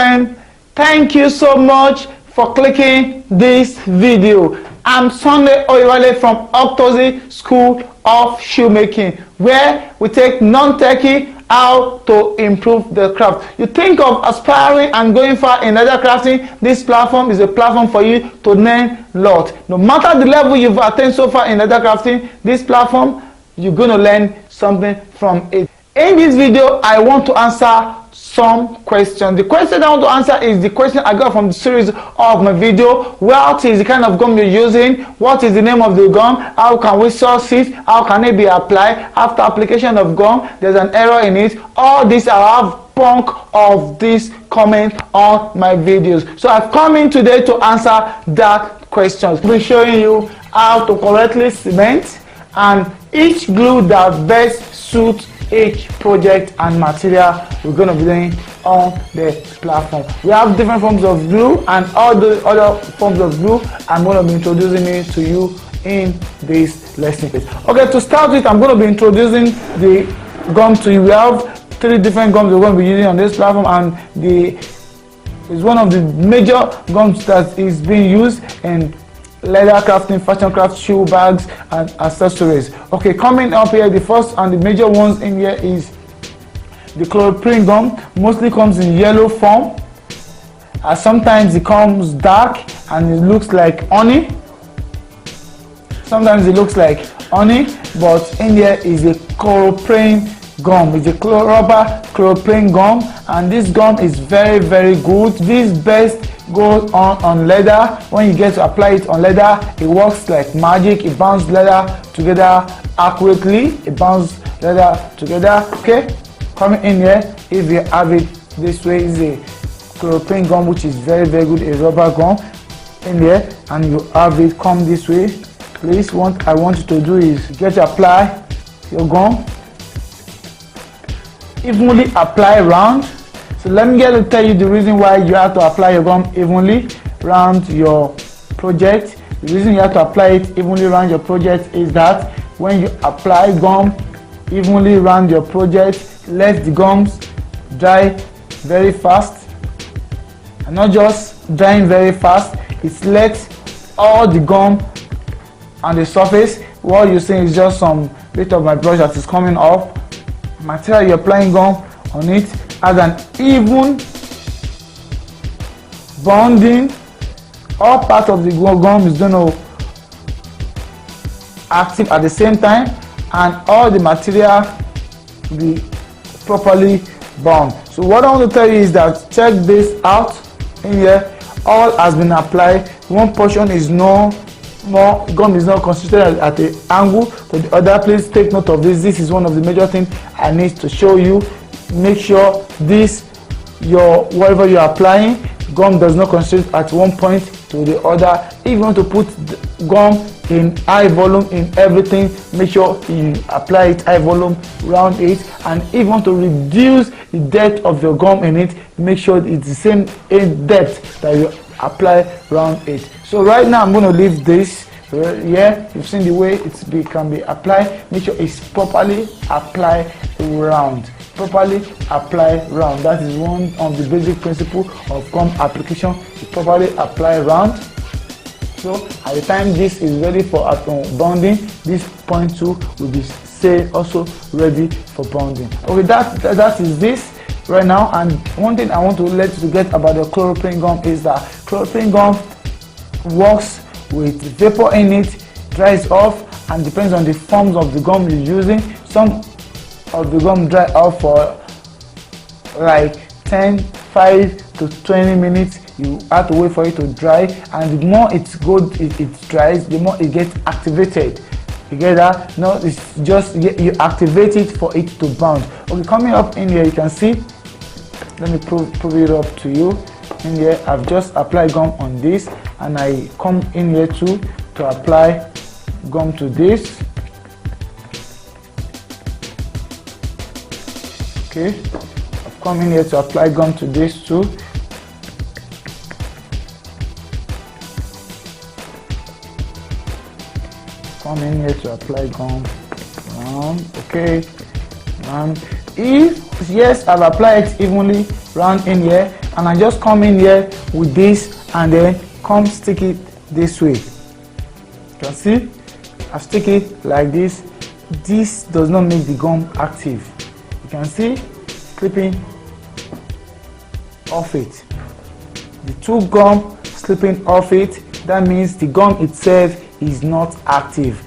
friend, thank you so much for clicking this video. I'm Sunday Oyewale from Octozi School of Shoemaking, where we take non-techie how to improve the craft. You think of aspiring and going far in leather crafting, this platform is a platform for you to learn a lot. No matter the level you've attained so far in leather crafting, this platform, you're going to learn something from it. In this video, I want to answer some questions. The question I want to answer is the question I got from the series of my video. What is the kind of gum you're using? What is the name of the gum? How can we source it? How can it be applied? After application of gum, there's an error in it. All this I have punk of this comment on my videos. So I've come in today to answer that question. I'll be showing you how to correctly cement and each glue that best suits each project and material we're going to be doing on the platform. We have different forms of glue, and all the other forms of glue I'm going to be introducing it to you in this lesson. Okay, to start with, I'm going to be introducing the gum to you. We have 3 different gums we're going to be using on this platform, and is one of the major gums that is being used in leather crafting, fashion craft, shoe bags and accessories. Okay, coming up here, the first and the major ones in here is the chloroprene gum. Mostly comes in yellow form, sometimes it comes dark and it looks like honey. Sometimes it looks like honey, but in here is a chloroprene gum. It's a rubber chloroprene gum, and this gum is very, very good. This best goes on leather. When you get to apply it on leather, it works like magic. It binds leather together accurately. It binds leather together. Okay, coming in here, if you have it this way, is a chloroprene gum, which is very, very good, a rubber gum in here, and you have it come this way. Please, what I want you to do is get to apply your gum evenly, apply round. So let me get to tell you the reason why you have to apply your gum evenly around your project. The reason you have to apply it evenly around your project is that when you apply gum evenly around your project, let the gums dry very fast, and not just drying very fast, it lets all the gum on the surface. What you're seeing is just some bit of my brush that is coming off. Material you're applying gum on it has an even bonding. All parts of the gum is going to active at the same time, and all the material will be properly bound. So what I want to tell you is that check this out. In here, all has been applied. One portion is no more gum is not constituted at the angle to the other. Please take note of this. This is one of the major things I need to show you. Make sure this whatever you're applying, gum does not constitute at one point to the other. If you want to put gum in high volume in everything, make sure you apply it high volume around it. And if you want to reduce the depth of your gum in it, make sure it's the same depth that you apply around it. So right now I'm going to leave this here. You've seen the way it can be applied. Make sure it's properly applied round. Properly apply round. That is one of the basic principles of gum application. You properly apply round. So at the time this is ready for bonding, this point 2 will be also ready for bonding. Okay, that is this right now. And one thing I want to let you get about the chloroprene gum is that chloroprene gum works with vapor in it, dries off, and depends on the forms of the gum you're using. Some of the gum dry off for like 5 to 20 minutes. You have to wait for it to dry, and the more it dries, the more it gets activated. You get that? No, it's just you activate it for it to bound. Okay, coming up in here, you can see. Let me prove it up to you. In here, I've just applied gum on this, and I come in here too to apply gum to this. Okay, I've come in here to apply gum to this too. Come in here to apply gum round. Okay, if yes, I've applied it evenly round in here, and I just come in here with this and then come stick it this way. You can see I stick it like this. This does not make the gum active. You can see slipping off it. The two gum slipping off it, that means the gum itself is not active.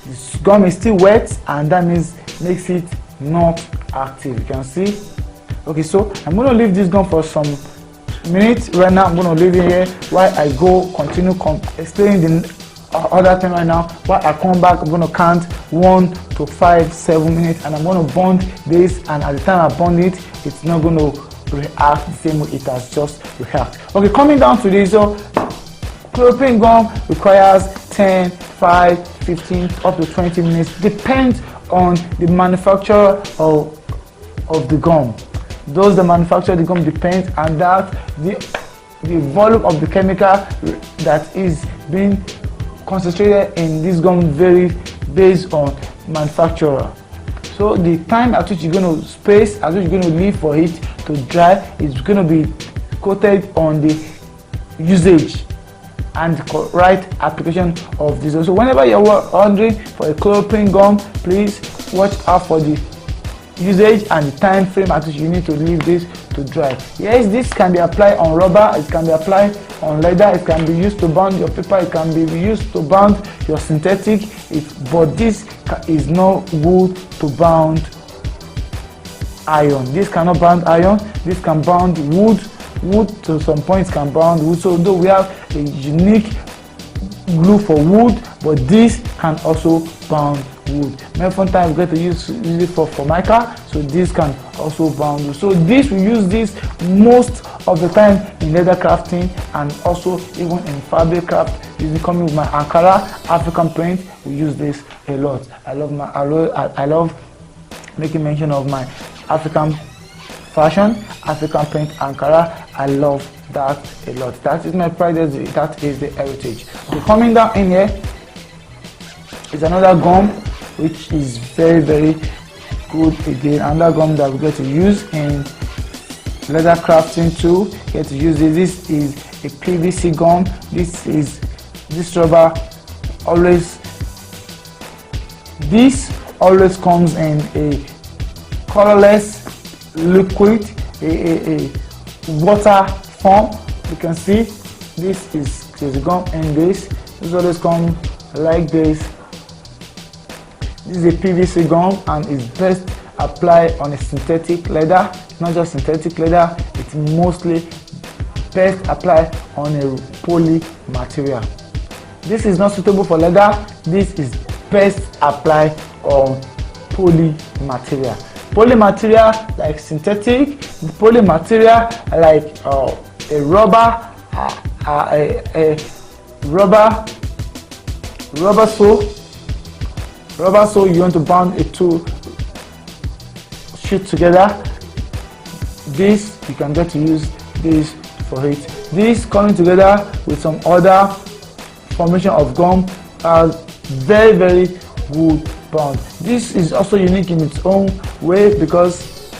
This gum is still wet, and that means makes it not active. You can see. Okay, so I'm going to leave this gum for some minutes. Right now I'm going to leave it here while I go continue explaining the other thing. Right now while I come back, I'm going to count 1 to 5 7 minutes, and I'm going to bond this, and at the time I bond it, it's not going to react the same way it has just react. Okay, coming down to this, so chloroprene gum requires 10, 5, 15 up to 20 minutes, depends on the manufacturer of the gum. Those that manufacture the gum depends, and that the volume of the chemical that is being concentrated in this gum vary based on manufacturer. So the time at which you're going to space, at which you're going to leave for it to dry, is going to be quoted on the usage and the right application of this. So whenever you're ordering for a chloroprene gum, please watch out for the usage and the time frame at which you need to leave this to dry. Yes, this can be applied on rubber, it can be applied on leather, it can be used to bond your paper, it can be used to bond your synthetic, but this is not good to bound iron. This cannot bound iron. This can bound wood. Wood to some points can bound wood. So though we have a unique glue for wood, but this can also bound wood. Maybe sometimes we get to use it for formica, so this can also bound wood. So this, we use this most of the time in leather crafting, and also even in fabric craft. This is coming with my Ankara African print. We use this a lot. I love making mention of my African fashion, African print Ankara. I love that a lot. That is my pride. That is the heritage. So coming down in here is another gum which is very, very good. Again, another gum that we get to use in leather crafting too. Get to use it. This is a PVC gum. This rubber always comes in a colorless liquid, a water form. You can see this is gum in this. This always come like this. This is a PVC gum, and it's best applied on a synthetic leather. Not just synthetic leather, it's mostly best applied on a poly material. This is not suitable for leather. This is best applied on poly material. Poly material like synthetic, poly material like a rubber, rubber sole. You want to bond it to shoot together. This you can get to use this for it. This coming together with some other formation of gum are very, very good bond. This is also unique in its own way, because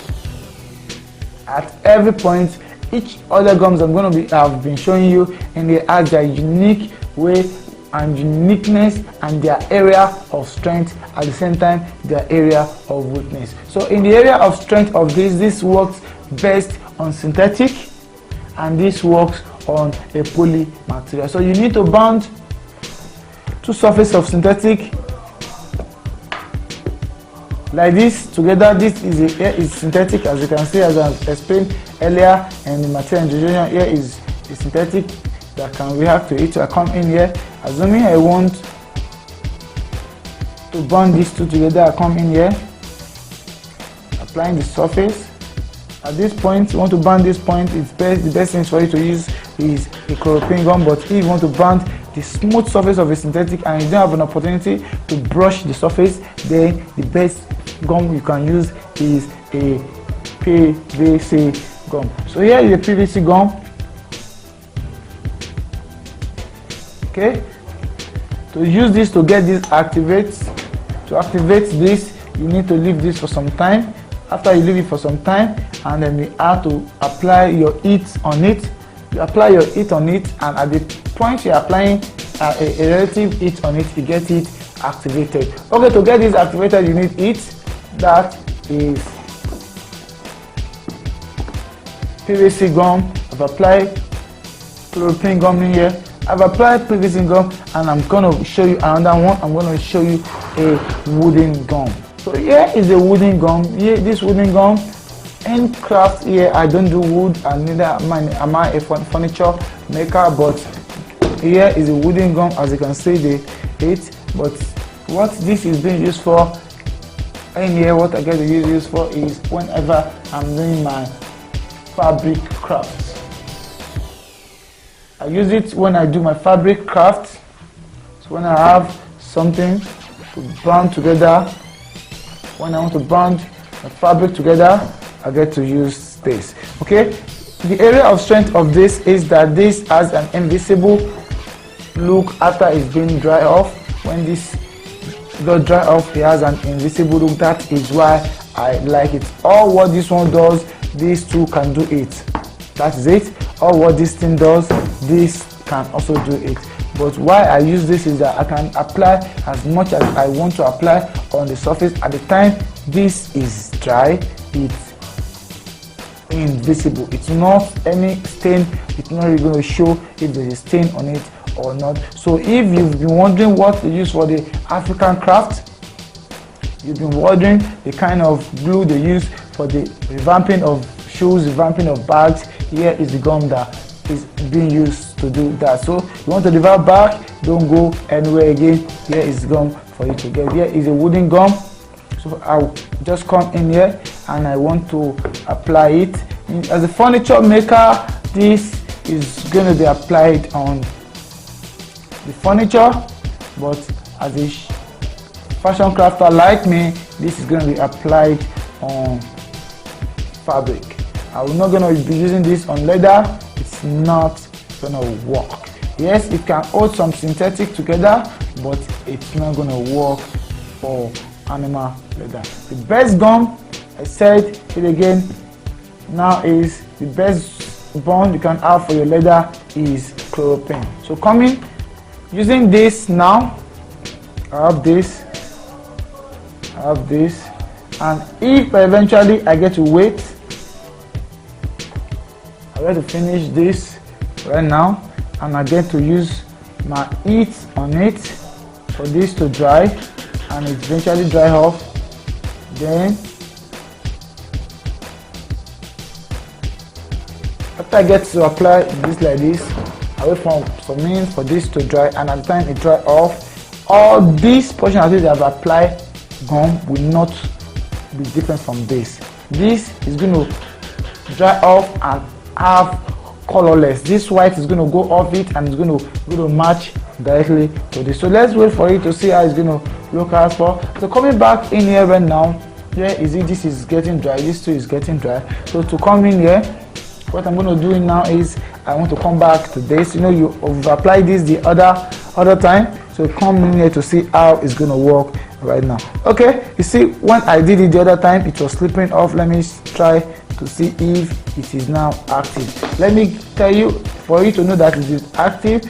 at every point, each other gums I'm going to have been showing you, and they have their unique way and uniqueness and their area of strength, at the same time their area of weakness. So in the area of strength of this works best on synthetic, and this works on a poly material. So you need to bond two surfaces of synthetic like this together. This is synthetic, as you can see, as I explained earlier, and the material introduction here is synthetic that can react to it. So I come in here, assuming I want to bond these two together. I come in here, applying the surface. At this point, you want to bond this point, the best thing for you to use is a chloroprene gum. But if you want to bond the smooth surface of a synthetic and you don't have an opportunity to brush the surface, then the best gum you can use is a PVC gum. So here is a PVC gum. Okay, to use this, to get this to activate this, you need to leave this for some time. after you leave it for some time, and then you have to apply your heat on it. You apply your heat on it, and at the point you're applying a relative heat on it, you get it activated. Okay, to get this activated you need heat. That is PVC gum. I've applied chloroprene gum in here. I've applied PVC gum, and I'm gonna show you another one. I'm gonna show you a wooden gum. So here is a wooden gum. Here, this wooden gum. In craft here, I don't do wood, and neither am I a furniture maker. But here is a wooden gum, as you can see the it. But what this is being used for in here, what I get to use for is whenever I'm doing my fabric crafts. I use it when I do my fabric craft. So when I have something to bond together, when I want to bond my fabric together, I get to use this. Okay, the area of strength of this is that this has an invisible look after it's been dry off. When this got dry off, it has an invisible look. That is why I like it. All what this one does, these two can do it. That is it. All what this thing does, this can also do it. But why I use this is that I can apply as much as I want to apply on the surface. At the time this is dry, it's invisible. It's not any stain. It's not really going to show if there's a stain on it or not. So if you've been wondering what to use for the African craft, you've been wondering the kind of glue they use for the revamping of shoes, revamping of bags, here is the gum that is being used to do that. So you want to develop bag, don't go anywhere again. Here is the gum for you to get. Here is a wooden gum. So I'll just come in here and I want to apply it. As a furniture maker, this is going to be applied on the furniture, but as a fashion crafter like me, this is going to be applied on fabric. I'm not going to be using this on leather. It's not going to work. Yes, it can hold some synthetic together, but it's not going to work for animal leather. The best gum, I said it again, now is the best bond you can have for your leather is chloroprene. So coming, using this now, I have this, and if eventually I get to wait, I get to finish this right now, and I get to use my heat on it for this to dry, and it eventually dry off. Then after I get to apply this like this, I wait for some minutes for this to dry, and at the time it dry off, all this portion of it that I've applied gum will not be different from this. This is going to dry off and have colorless. This white is going to go off it and it's going to match directly to this. So let's wait for it to see how it's going to look as for. So coming back in here right now, here is it, this is getting dry, this too is getting dry. So to come in here, what I'm going to do now is I want to come back to this. You know, you've applied this the other time, so come in here to see how it's going to work right now. Okay, you see, when I did it the other time, it was slipping off. Let me try to see if it is now active. Let me tell you, for you to know that it is active,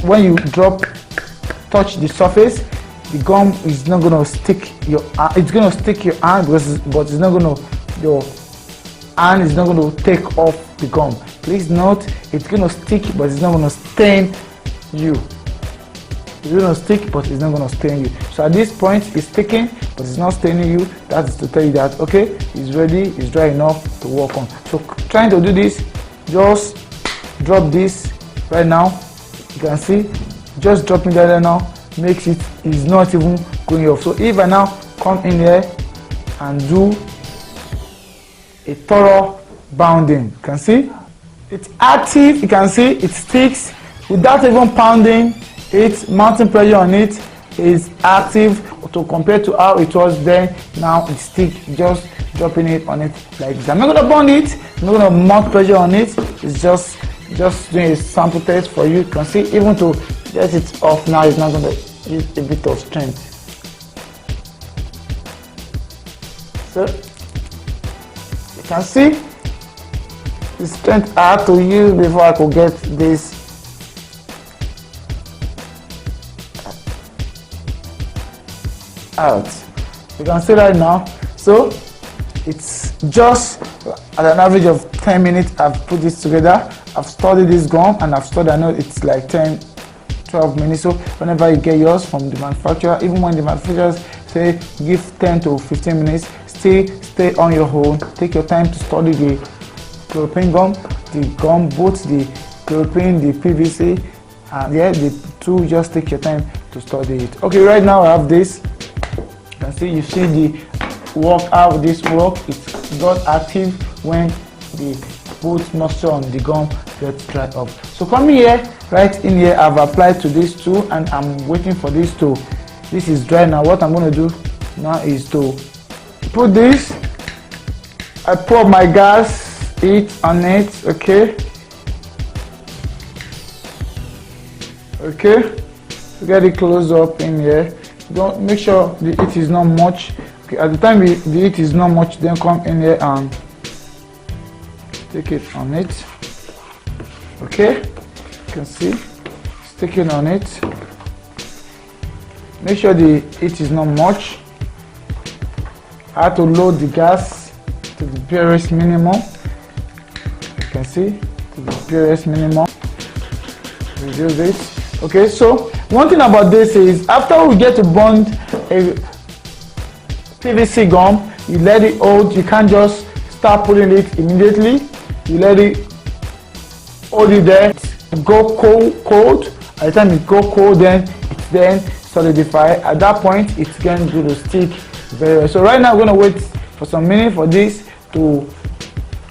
when you touch the surface, the gum is not going to stick your, it's going to stick your hand, but it's not going to, your hand is not going to take off the gum. Please note, it's going to stick, but it's not going to stain you. It's going to stick, but it's not going to stain you. So at this point, it's sticking, but it's not staining you. That's to tell you that, okay, it's ready, it's dry enough to work on. So trying to do this, just drop this right now. You can see, just dropping that right now makes it is not even going off. So if I now come in here and do a thorough bounding, you can see it's active. You can see it sticks without even pounding. It's mounting pressure on it is active to compare to how it was then. Now it sticks, just dropping it on it like this. I'm not going to bond it, I'm not going to mount pressure on it. It's just doing a sample test for you. You can see even to get it off now, it's not going to use a bit of strength. So can see the strength I had to use before I could get this out. You can see right now. So it's just at an average of 10 minutes I've put this together. I've studied this gum and I've studied, I know it's like 10-12 minutes. So whenever you get yours from the manufacturer, even when the manufacturers say give 10 to 15 minutes, stay on your own. Take your time to study the chloroprene gum, both the chloroprene, the PVC, and yeah, the two. Just take your time to study it. Okay, right now I have this. You can see, you see the work, how this work. It got active when the put moisture on the gum gets dried up. So coming here, right in here, I've applied to this too, and I'm waiting for this to. This is dry now. What I'm going to do now is to put this. I pour my gas heat on it. Okay. Get it close up in here. Don't make sure the heat is not much. Okay, at the time the heat is not much, then come in here and stick it on it. Okay, you can see, stick it on it. Make sure the heat is not much. I have to load the gas to the barest minimum. You can see, to the barest minimum. Reduce it. Okay, so one thing about this is after we get to bond a PVC gum, you let it hold. You can't just start putting it immediately. You let it hold it there. Go cold. At the time it go cold, then solidify. At that point, it's going to stick very well. So right now, we're going to wait for some minutes for this to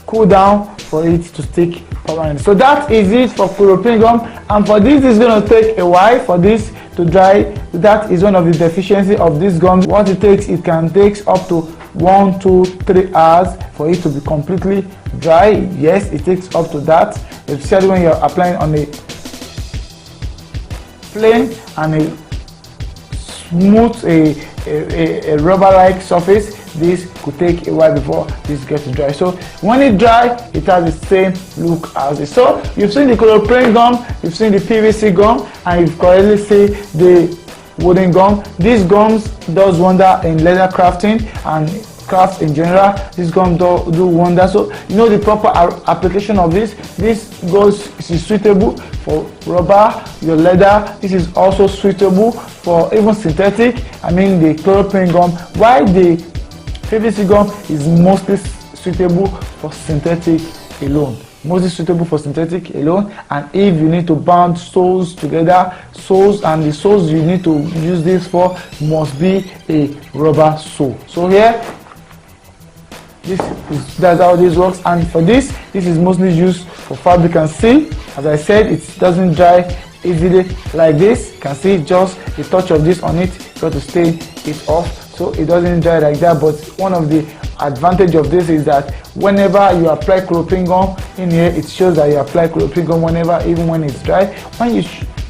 cool down, for it to stick permanently. So that is it for chloroprene gum, and for this is going to take a while for this to dry. That is one of the deficiencies of this gum. What it takes, it can take up to 1, 2, 3 hours for it to be completely dry. Yes, it takes up to that, especially when you're applying on a plain and a smooth a rubber-like surface. This could take a while before this gets dry. So when it dry, it has the same look as it. So you've seen the chloroprene gum, you've seen the PVC gum, and you've correctly seen the wooden gum. These gums does wonder in leather crafting and crafts in general. This gum do wonder. So you know the proper application of this. This is suitable for rubber, your leather. This is also suitable for even synthetic. I mean the chloroprene gum. Why the PVC gum is mostly suitable for synthetic alone. And if you need to bond soles together, and the soles you need to use this for must be a rubber sole. So here, that's how this works. And for this is mostly used for fabric and seal. As I said, it doesn't dry easily like this. You can see just a touch of this on it, got to stain it off. So it doesn't dry like that. But one of the advantage of this is that whenever you apply chloroprene gum in here, it shows that you apply chloroprene gum whenever, even when it's dry. When you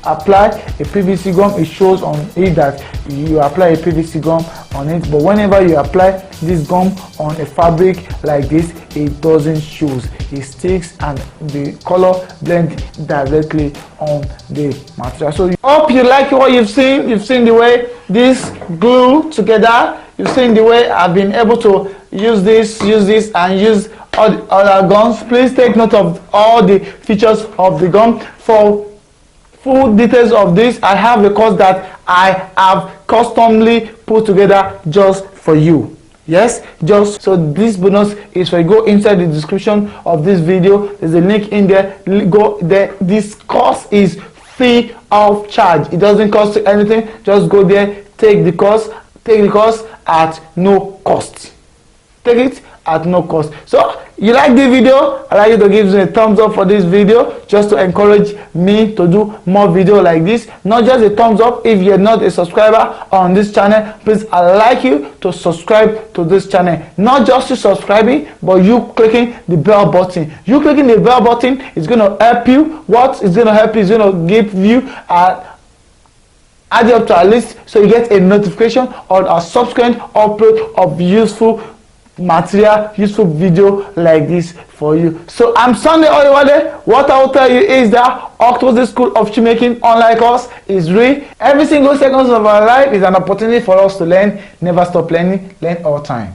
apply a PVC gum, it shows on it that you apply a PVC gum on it. But whenever you apply this gum on a fabric like this, it doesn't show. It sticks and the color blends directly on the material. So I hope you like what you've seen. You've seen the way this glue together. You've seen the way I've been able to use this and use all the other gums. Please take note of all the features of the gum. For full details of this, I have a course that I have customly put together just for you. Yes, just so this bonus is for you. Go inside the description of this video. There's a link in there. Go there. This course is free of charge. It doesn't cost you anything. Just go there, take the course at no cost. Take it at no cost. So you like this video, I'd like you to give me a thumbs up for this video, just to encourage me to do more video like this. Not just a thumbs up. If you're not a subscriber on this channel, please, I'd like you to subscribe to this channel. Not just you subscribing, but you clicking the bell button. You clicking the bell button is going to help you. What is going to help you is going to give you add it up to our list, so you get a notification on our subsequent upload of useful material, useful video like this for you. So I'm Sunday Oyewale. What I will tell you is that Octo's School of Shoemaking, unlike us, is real. Every single second of our life is an opportunity for us to learn. Never stop learning. Learn all time.